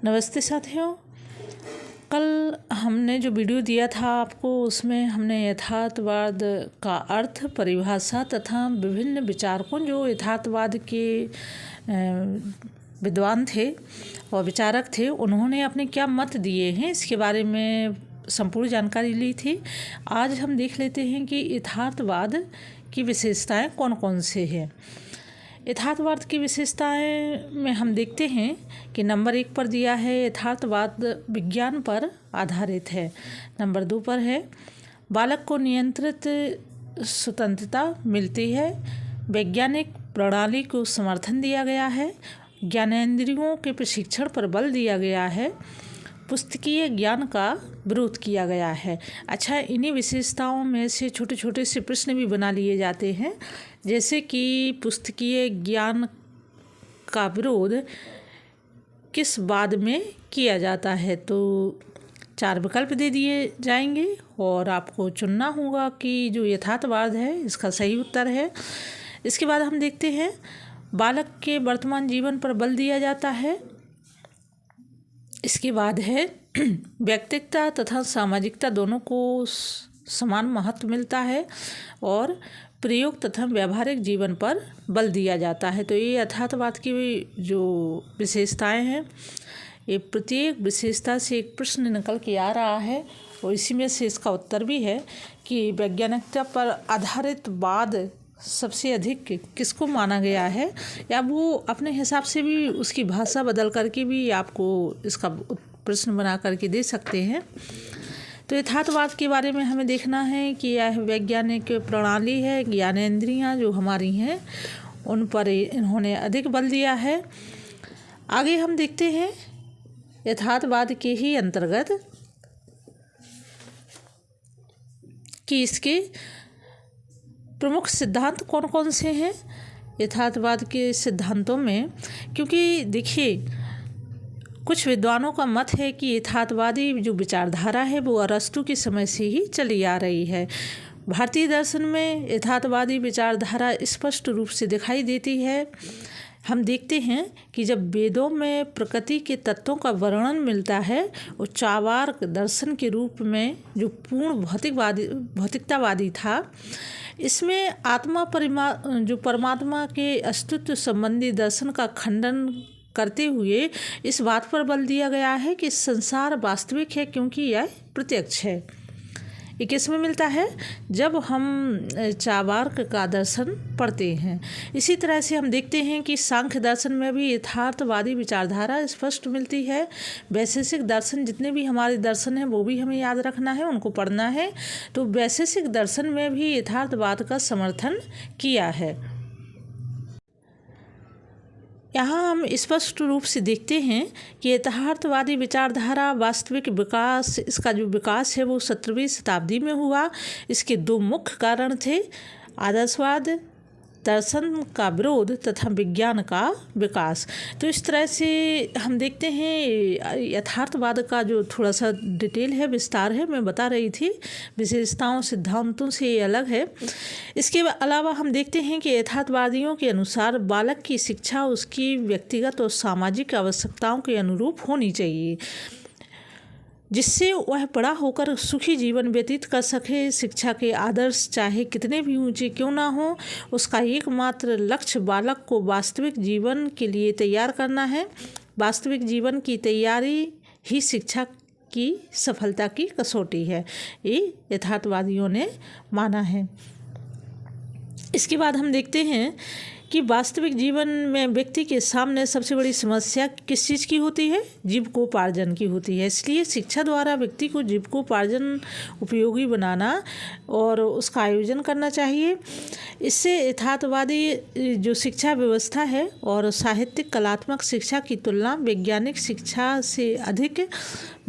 नमस्ते साथियों। कल हमने जो वीडियो दिया था आपको, उसमें हमने यथार्थवाद का अर्थ, परिभाषा तथा विभिन्न विचारकों जो यथार्थवाद के विद्वान थे और विचारक थे, उन्होंने अपने क्या मत दिए हैं इसके बारे में संपूर्ण जानकारी ली थी। आज हम देख लेते हैं कि यथार्थवाद की विशेषताएं कौन कौन से हैं। यथार्थवाद की विशेषताएं में हम देखते हैं कि नंबर 1 पर दिया है यथार्थवाद विज्ञान पर आधारित है। नंबर 2 पर है बालक को नियंत्रित स्वतंत्रता मिलती है। वैज्ञानिक प्रणाली को समर्थन दिया गया है। ज्ञानेंद्रियों के प्रशिक्षण पर बल दिया गया है। पुस्तकीय ज्ञान का विरोध किया गया है। अच्छा, इन्हीं विशेषताओं में से छोटे छोटे से प्रश्न भी बना लिए जाते हैं, जैसे कि पुस्तकीय ज्ञान का विरोध किस वाद में किया जाता है। तो 4 विकल्प दे दिए जाएंगे और आपको चुनना होगा कि जो यथार्थवाद है इसका सही उत्तर है। इसके बाद हम देखते हैं बालक के वर्तमान जीवन पर बल दिया जाता है। इसके बाद है व्यक्तिगता तथा सामाजिकता दोनों को समान महत्व मिलता है और प्रयोग तथा व्यावहारिक जीवन पर बल दिया जाता है। तो ये यथार्थवाद की जो विशेषताएं हैं, ये प्रत्येक विशेषता से एक प्रश्न निकल के आ रहा है और इसी में से इसका उत्तर भी है कि वैज्ञानिकता पर आधारित वाद सबसे अधिक किसको माना गया है, या वो अपने हिसाब से भी उसकी भाषा बदल करके भी आपको इसका प्रश्न बना करके दे सकते हैं। तो यथार्थवाद के बारे में हमें देखना है कि यह वैज्ञानिक प्रणाली है, ज्ञानेंद्रियां जो हमारी हैं उन पर इन्होंने अधिक बल दिया है। आगे हम देखते हैं यथार्थवाद के ही अंतर्गत कि इसके प्रमुख सिद्धांत कौन कौन से हैं यथार्थवाद के सिद्धांतों में। क्योंकि देखिए, कुछ विद्वानों का मत है कि यथार्थवादी जो विचारधारा है वो अरस्तु के समय से ही चली आ रही है। भारतीय दर्शन में यथार्थवादी विचारधारा स्पष्ट रूप से दिखाई देती है। हम देखते हैं कि जब वेदों में प्रकृति के तत्वों का वर्णन मिलता है, वो चार्वाक दर्शन के रूप में जो पूर्ण भौतिकतावादी था, इसमें जो परमात्मा के अस्तित्व संबंधी दर्शन का खंडन करते हुए इस बात पर बल दिया गया है कि संसार वास्तविक है क्योंकि यह प्रत्यक्ष है। ये किस में मिलता है? जब हम चार्वाक का दर्शन पढ़ते हैं। इसी तरह से हम देखते हैं कि सांख्य दर्शन में भी यथार्थवादी विचारधारा स्पष्ट मिलती है। वैशेषिक दर्शन, जितने भी हमारे दर्शन हैं वो भी हमें याद रखना है, उनको पढ़ना है। तो वैशेषिक दर्शन में भी यथार्थवाद का समर्थन किया है। यहाँ हम स्पष्ट रूप से देखते हैं कि यथार्थवादी विचारधारा वास्तविक विकास, इसका जो विकास है वो 17वीं शताब्दी में हुआ। इसके 2 मुख्य कारण थे, आदर्शवाद दर्शन का विरोध तथा विज्ञान का विकास। तो इस तरह से हम देखते हैं यथार्थवाद का जो थोड़ा सा डिटेल है, विस्तार है, मैं बता रही थी, विशेषताओं सिद्धांतों से ये अलग है। इसके अलावा हम देखते हैं कि यथार्थवादियों के अनुसार बालक की शिक्षा उसकी व्यक्तिगत और सामाजिक आवश्यकताओं के अनुरूप होनी चाहिए, जिससे वह बड़ा होकर सुखी जीवन व्यतीत कर सके। शिक्षा के आदर्श चाहे कितने भी ऊंचे क्यों ना हो, उसका एकमात्र लक्ष्य बालक को वास्तविक जीवन के लिए तैयार करना है। वास्तविक जीवन की तैयारी ही शिक्षा की सफलता की कसौटी है, ये यथार्थवादियों ने माना है। इसके बाद हम देखते हैं कि वास्तविक जीवन में व्यक्ति के सामने सबसे बड़ी समस्या किस चीज़ की होती है? जीविकोपार्जन की होती है। इसलिए शिक्षा द्वारा व्यक्ति को जीविकोपार्जन उपयोगी बनाना और उसका आयोजन करना चाहिए। इससे यथार्थवादी जो शिक्षा व्यवस्था है और साहित्यिक कलात्मक शिक्षा की तुलना वैज्ञानिक शिक्षा से अधिक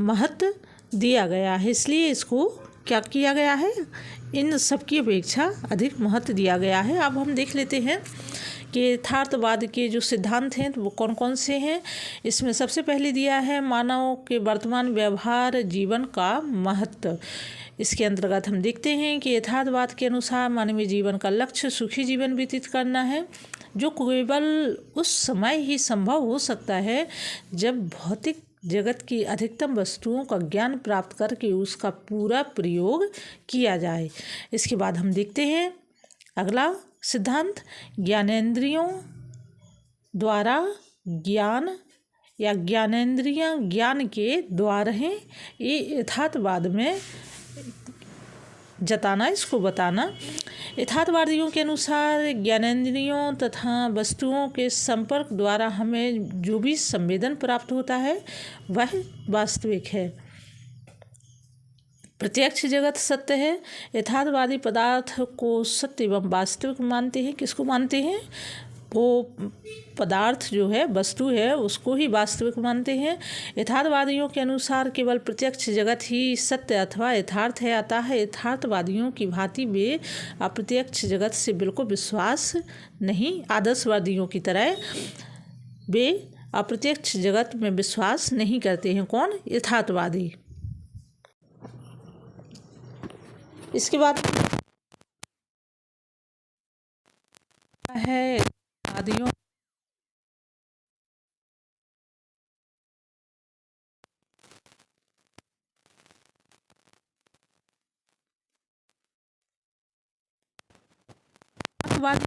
महत्व दिया गया है। इसलिए इसको क्या किया गया है? इन सब की अपेक्षा अधिक महत्व दिया गया है। अब हम देख लेते हैं कि यथार्थवाद के जो सिद्धांत हैं वो कौन कौन से हैं। इसमें सबसे पहले दिया है मानव के वर्तमान व्यवहार जीवन का महत्व। इसके अंतर्गत हम देखते हैं कि यथार्थवाद के अनुसार मानवीय जीवन का लक्ष्य सुखी जीवन व्यतीत करना है, जो केवल उस समय ही संभव हो सकता है जब भौतिक जगत की अधिकतम वस्तुओं का ज्ञान प्राप्त करके उसका पूरा प्रयोग किया जाए। इसके बाद हम देखते हैं अगला सिद्धांत, ज्ञानेंद्रियों द्वारा ज्ञान या ज्ञानेंद्रियां ज्ञान के द्वार हैं। ये यथार्थवाद में जताना, इसको बताना। यथार्थवादियों के अनुसार ज्ञानेंद्रियों तथा वस्तुओं के संपर्क द्वारा हमें जो भी संवेदन प्राप्त होता है वह वास्तविक है। प्रत्यक्ष जगत सत्य है। यथार्थवादी पदार्थ को सत्य एवं वास्तविक मानते हैं। किसको मानते हैं? वो पदार्थ जो है, वस्तु है, उसको ही वास्तविक मानते हैं। यथार्थवादियों के अनुसार केवल प्रत्यक्ष जगत ही सत्य अथवा यथार्थ है। अतः यथार्थवादियों की भांति वे अप्रत्यक्ष जगत से बिल्कुल विश्वास नहीं, आदर्शवादियों की तरह वे अप्रत्यक्ष जगत में विश्वास नहीं करते हैं। कौन? यथार्थवादी। इसके बाद है आदियों बाद